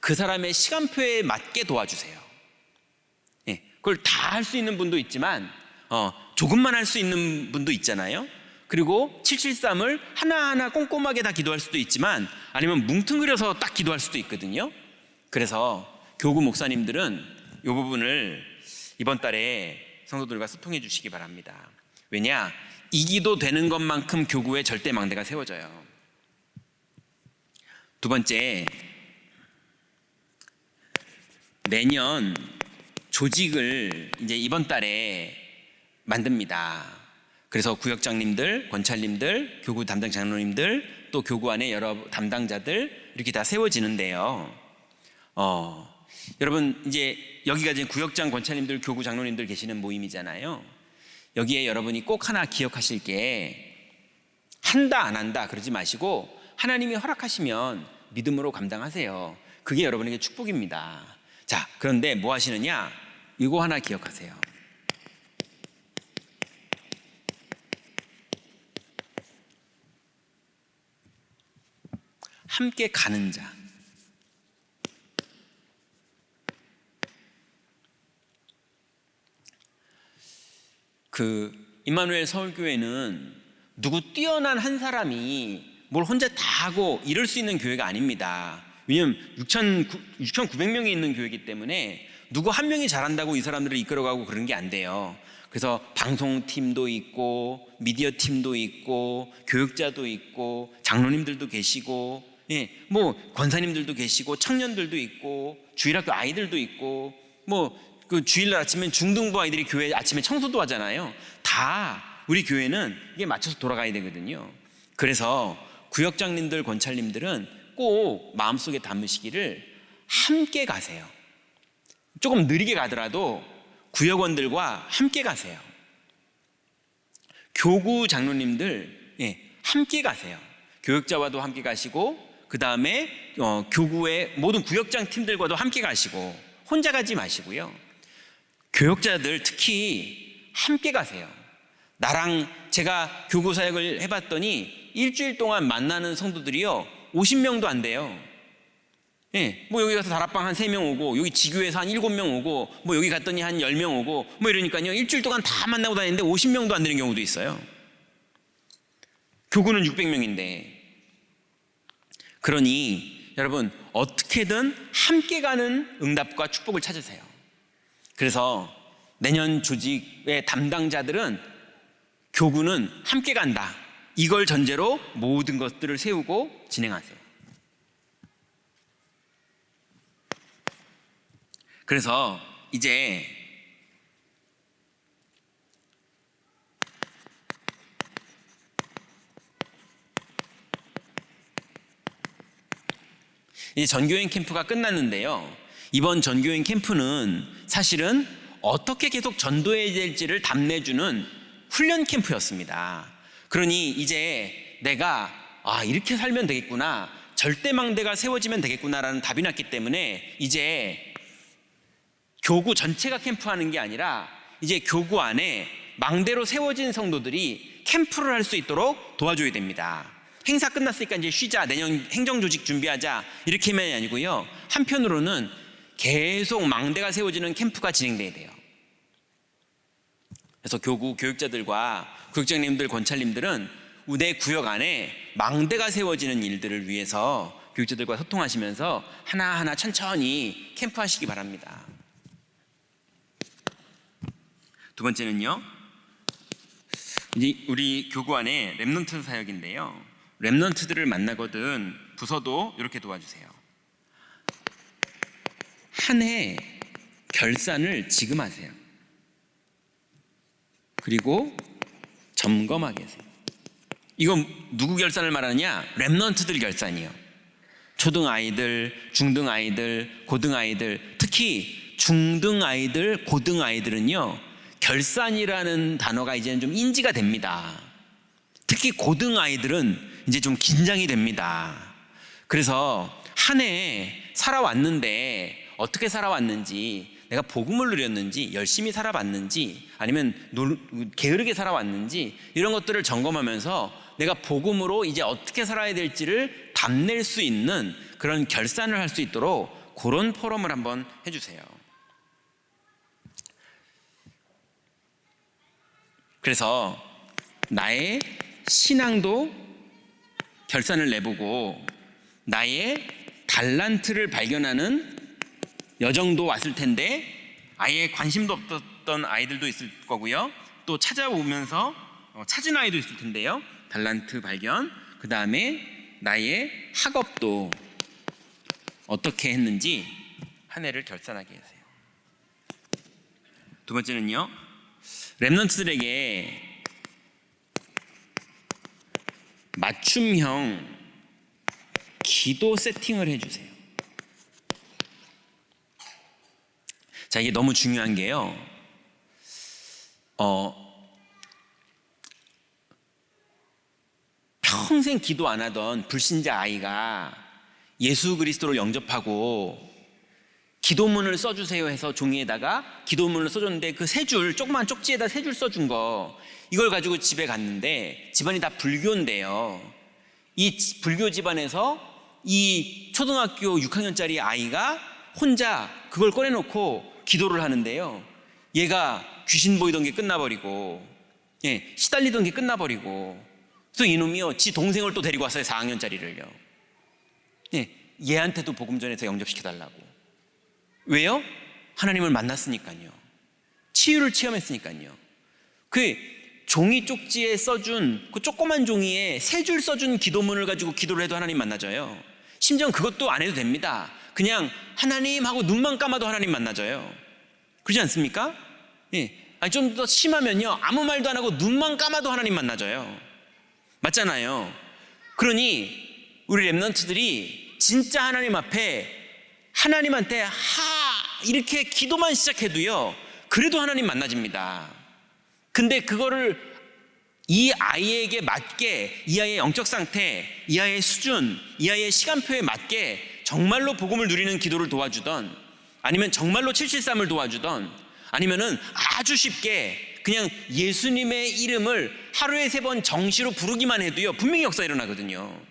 그 사람의 시간표에 맞게 도와주세요. 예, 그걸 다 할 수 있는 분도 있지만 조금만 할 수 있는 분도 있잖아요. 그리고 773을 하나하나 꼼꼼하게 다 기도할 수도 있지만, 아니면 뭉뚱그려서 딱 기도할 수도 있거든요. 그래서 교구 목사님들은 이 부분을 이번 달에 성도들과 소통해 주시기 바랍니다. 왜냐? 이 기도 되는 것만큼 교구에 절대 망대가 세워져요. 두 번째, 내년 조직을 이제 이번 달에 만듭니다. 그래서 구역장님들, 권찰님들, 교구 담당 장로님들, 또 교구 안에 여러 담당자들 이렇게 다 세워지는데요. 여러분 이제 여기가 이제 구역장 권사님들, 교구 장로님들 계시는 모임이잖아요. 여기에 여러분이 꼭 하나 기억하실 게, 한다 안 한다 그러지 마시고 하나님이 허락하시면 믿음으로 감당하세요. 그게 여러분에게 축복입니다. 자, 그런데 뭐 하시느냐? 이거 하나 기억하세요. 함께 가는 자. 임마누엘 서울교회는 누구 뛰어난 한 사람이 뭘 혼자 다 하고 이럴 수 있는 교회가 아닙니다. 왜냐하면 6,900명이 있는 교회이기 때문에 누구 한 명이 잘한다고 이 사람들을 이끌어가고 그런 게 안 돼요. 그래서 방송팀도 있고 미디어 팀도 있고 교육자도 있고 장로님들도 계시고, 뭐 권사님들도 계시고 청년들도 있고 주일학교 아이들도 있고, 뭐 그 주일날 아침엔 중등부 아이들이 교회 아침에 청소도 하잖아요. 다 우리 교회는 이게 맞춰서 돌아가야 되거든요. 그래서 구역장님들, 권찰님들은 꼭 마음속에 담으시기를 함께 가세요. 조금 느리게 가더라도 구역원들과 함께 가세요. 교구 장로님들 함께 가세요. 교육자와도 함께 가시고, 그 다음에 교구의 모든 구역장 팀들과도 함께 가시고, 혼자 가지 마시고요. 교역자들 특히 함께 가세요. 나랑 제가 교구 사역을 해봤더니 일주일 동안 만나는 성도들이요 50명도 안 돼요. 뭐 여기 가서 다락방 한 3명 오고, 여기 지교에서 한 7명 오고, 뭐 여기 갔더니 한 10명 오고, 뭐 이러니까요 일주일 동안 다 만나고 다니는데 50명도 안 되는 경우도 있어요. 교구는 600명인데. 그러니 여러분 어떻게든 함께 가는 응답과 축복을 찾으세요. 그래서 내년 조직의 담당자들은 교구는 함께 간다, 이걸 전제로 모든 것들을 세우고 진행하세요. 그래서 이제 전교인 캠프가 끝났는데요. 이번 전교인 캠프는 사실은 어떻게 계속 전도해야 될지를 답내주는 훈련 캠프였습니다. 그러니 이제 내가 이렇게 살면 되겠구나, 절대망대가 세워지면 되겠구나라는 답이 났기 때문에 이제 교구 전체가 캠프하는 게 아니라 이제 교구 안에 망대로 세워진 성도들이 캠프를 할 수 있도록 도와줘야 됩니다. 행사 끝났으니까 이제 쉬자, 내년 행정조직 준비하자, 이렇게만이 아니고요. 한편으로는 계속 망대가 세워지는 캠프가 진행돼야 돼요. 그래서 교구 교육자들과 구역장님들, 권찰님들은 내 구역 안에 망대가 세워지는 일들을 위해서 교육자들과 소통하시면서 하나하나 천천히 캠프하시기 바랍니다. 두 번째는요, 이제 우리 교구 안에 렘넌트 사역인데요. 렘넌트들을 만나거든 부서도 이렇게 도와주세요. 한 해 결산을 지금 하세요. 그리고 점검하게 하세요. 이건 누구 결산을 말하느냐? 렘넌트들 결산이요. 초등 아이들, 중등 아이들, 고등 아이들, 특히 중등 아이들, 고등 아이들은요 결산이라는 단어가 이제는 좀 인지가 됩니다. 특히 고등 아이들은 이제 좀 긴장이 됩니다. 그래서 한 해 살아왔는데 어떻게 살아왔는지, 내가 복음을 누렸는지, 열심히 살아봤는지, 아니면 게으르게 살아왔는지, 이런 것들을 점검하면서 내가 복음으로 이제 어떻게 살아야 될지를 답낼 수 있는 그런 결산을 할 수 있도록 그런 포럼을 한번 해주세요. 그래서 나의 신앙도 결산을 내보고, 나의 달란트를 발견하는 여정도 왔을 텐데 아예 관심도 없었던 아이들도 있을 거고요. 또 찾아오면서 찾은 아이도 있을 텐데요. 달란트 발견, 그 다음에 나의 학업도 어떻게 했는지 한 해를 결산하게 하세요. 두 번째는요, 렘넌트들에게 맞춤형 기도 세팅을 해주세요. 자, 이게 너무 중요한 게요. 평생 기도 안 하던 불신자 아이가 예수 그리스도를 영접하고 기도문을 써주세요 해서 종이에다가 기도문을 써줬는데 그 세 줄, 조그만 쪽지에다 세 줄 써준 거, 이걸 가지고 집에 갔는데 집안이 다 불교인데요. 이 불교 집안에서 이 초등학교 6학년짜리 아이가 혼자 그걸 꺼내놓고 기도를 하는데요. 얘가 귀신 보이던 게 끝나버리고, 시달리던 게 끝나버리고, 또 이놈이요, 지 동생을 또 데리고 왔어요. 4학년짜리를요. 얘한테도 복음 전해서 영접시켜달라고. 왜요? 하나님을 만났으니까요. 치유를 체험했으니까요. 그 종이 쪽지에 써준, 그 조그만 종이에 세 줄 써준 기도문을 가지고 기도를 해도 하나님 만나져요. 심지어 그것도 안 해도 됩니다. 그냥 하나님 하고 눈만 감아도 하나님 만나져요. 그렇지 않습니까? 아니, 좀 더 심하면요, 아무 말도 안 하고 눈만 감아도 하나님 만나져요. 맞잖아요. 그러니 우리 랩런트들이 진짜 하나님 앞에 하나님한테 이렇게 기도만 시작해도요, 그래도 하나님 만나집니다. 근데 그거를 이 아이에게 맞게, 이 아이의 영적 상태, 이 아이의 수준, 이 아이의 시간표에 맞게 정말로 복음을 누리는 기도를 도와주던, 아니면 정말로 773을 도와주던, 아니면은 아주 쉽게 그냥 예수님의 이름을 하루에 3번 정시로 부르기만 해도요, 분명히 역사 일어나거든요.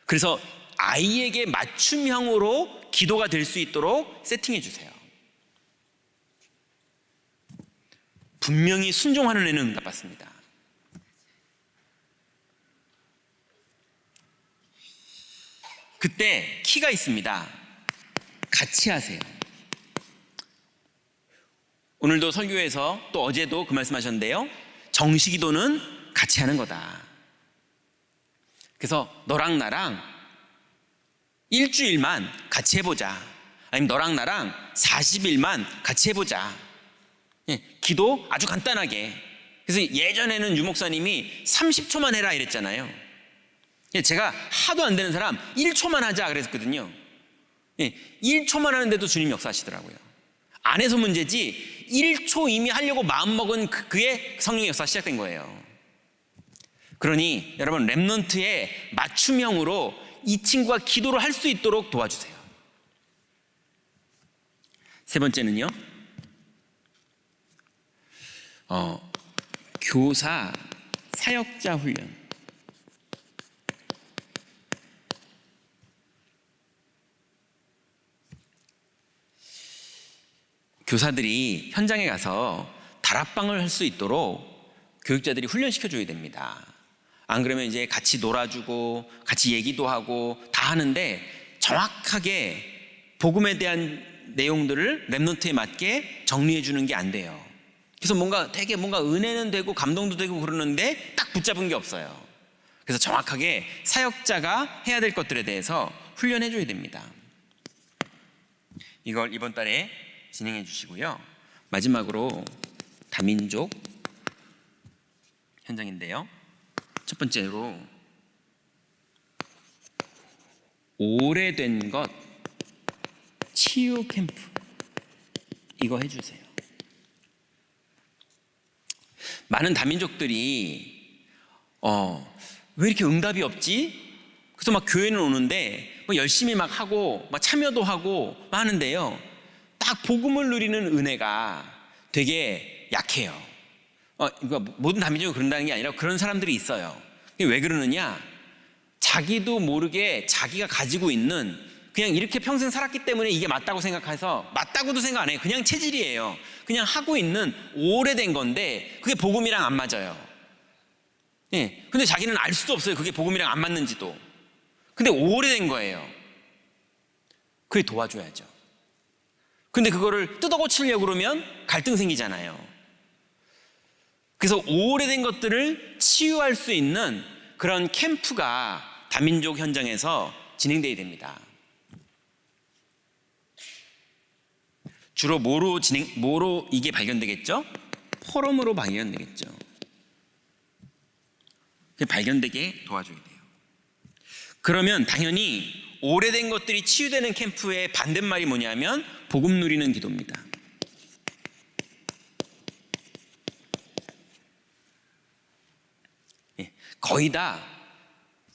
그래서 아이에게 맞춤형으로 기도가 될 수 있도록 세팅해 주세요. 분명히 순종하는 애는 응답받습니다. 그때 키가 있습니다. 같이 하세요. 오늘도 설교에서, 또 어제도 그 말씀하셨는데요, 정시기도는 같이 하는 거다. 그래서 너랑 나랑 일주일만 같이 해보자. 아니면 너랑 나랑 40일만 같이 해보자. 기도 아주 간단하게. 그래서 예전에는 유목사님이 30초만 해라 이랬잖아요. 제가 하도 안 되는 사람 1초만 하자 그랬거든요. 1초만 하는데도 주님 역사하시더라고요. 안 해서 문제지 1초 이미 하려고 마음먹은 그의 성령의 역사 시작된 거예요. 그러니 여러분, 랩넌트의 맞춤형으로 이 친구가 기도를 할 수 있도록 도와주세요. 세 번째는요, 교사 사역자 훈련. 교사들이 현장에 가서 다락방을 할 수 있도록 교육자들이 훈련시켜줘야 됩니다. 안 그러면 이제 같이 놀아주고 같이 얘기도 하고 다 하는데 정확하게 복음에 대한 내용들을 랩넌트에 맞게 정리해 주는 게 안 돼요. 그래서 되게 뭔가 은혜는 되고 감동도 되고 그러는데 딱 붙잡은 게 없어요. 그래서 정확하게 사역자가 해야 될 것들에 대해서 훈련해 줘야 됩니다. 이걸 이번 달에 진행해 주시고요. 마지막으로 다민족 현장인데요, 첫 번째로 오래된 것 치유 캠프, 이거 해주세요. 많은 다민족들이 왜 이렇게 응답이 없지? 그래서 막 교회는 오는데 뭐 열심히 막 하고 막 참여도 하고 막 하는데요, 딱 복음을 누리는 은혜가 되게 약해요. 그러니까 모든 다민족이 그런다는 게 아니라 그런 사람들이 있어요. 왜 그러느냐? 자기도 모르게 자기가 가지고 있는, 그냥 이렇게 평생 살았기 때문에 이게 맞다고 생각해서, 맞다고도 생각 안 해요. 그냥 체질이에요. 그냥 하고 있는 오래된 건데 그게 복음이랑 안 맞아요. 근데 자기는 알 수도 없어요, 그게 복음이랑 안 맞는지도. 근데 오래된 거예요. 그게 도와줘야죠. 근데 그거를 뜯어고치려고 그러면 갈등 생기잖아요. 그래서 오래된 것들을 치유할 수 있는 그런 캠프가 다민족 현장에서 진행되어야 됩니다. 주로 뭐로 이게 발견되겠죠? 포럼으로 발견되겠죠. 발견되게 도와줘야 돼요. 그러면 당연히 오래된 것들이 치유되는 캠프의 반대말이 뭐냐면 복음 누리는 기도입니다. 거의 다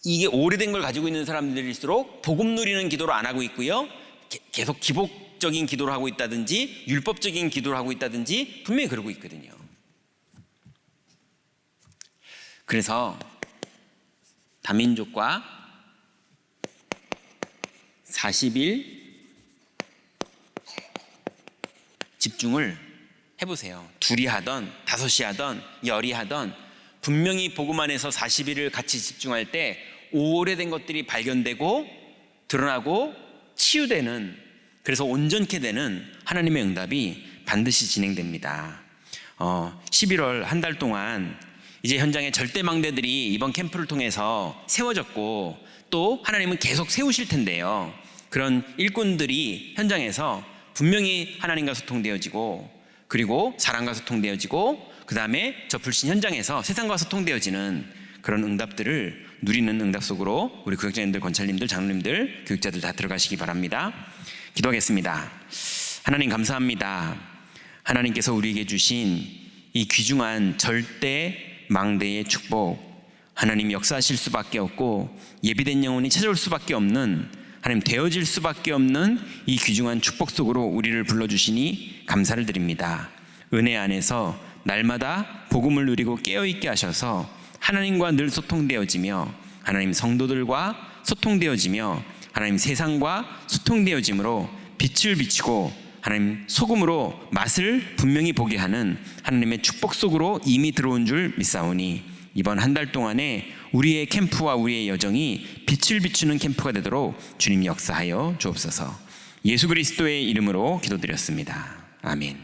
이게 오래된 걸 가지고 있는 사람들일수록 복음 누리는 기도를 안 하고 있고요, 계속 기복적인 기도를 하고 있다든지 율법적인 기도를 하고 있다든지 분명히 그러고 있거든요. 그래서 다민족과 40일 집중을 해보세요. 둘이 하던 다섯이 하던 열이 하던 분명히 복음 안에서 40일을 같이 집중할 때 오래된 것들이 발견되고 드러나고 치유되는, 그래서 온전케 되는 하나님의 응답이 반드시 진행됩니다. 11월 한 달 동안 이제 현장에 절대망대들이 이번 캠프를 통해서 세워졌고 또 하나님은 계속 세우실 텐데요, 그런 일꾼들이 현장에서 분명히 하나님과 소통되어지고 그리고 사랑과 소통되어지고 그 다음에 저 불신 현장에서 세상과 소통되어지는 그런 응답들을 누리는 응답 속으로 우리 구역장님들, 권찰님들, 장로님들, 교육자들 다 들어가시기 바랍니다. 기도하겠습니다. 하나님 감사합니다. 하나님께서 우리에게 주신 이 귀중한 절대 망대의 축복, 하나님 역사하실 수밖에 없고 예비된 영혼이 찾아올 수밖에 없는, 하나님 되어질 수밖에 없는 이 귀중한 축복 속으로 우리를 불러주시니 감사를 드립니다. 은혜 안에서 날마다 복음을 누리고 깨어있게 하셔서 하나님과 늘 소통되어지며 하나님 성도들과 소통되어지며 하나님 세상과 소통되어짐으로 빛을 비추고 하나님 소금으로 맛을 분명히 보게 하는 하나님의 축복 속으로 이미 들어온 줄 믿사오니 이번 한 달 동안에 우리의 캠프와 우리의 여정이 빛을 비추는 캠프가 되도록 주님 역사하여 주옵소서. 예수 그리스도의 이름으로 기도드렸습니다. 아멘.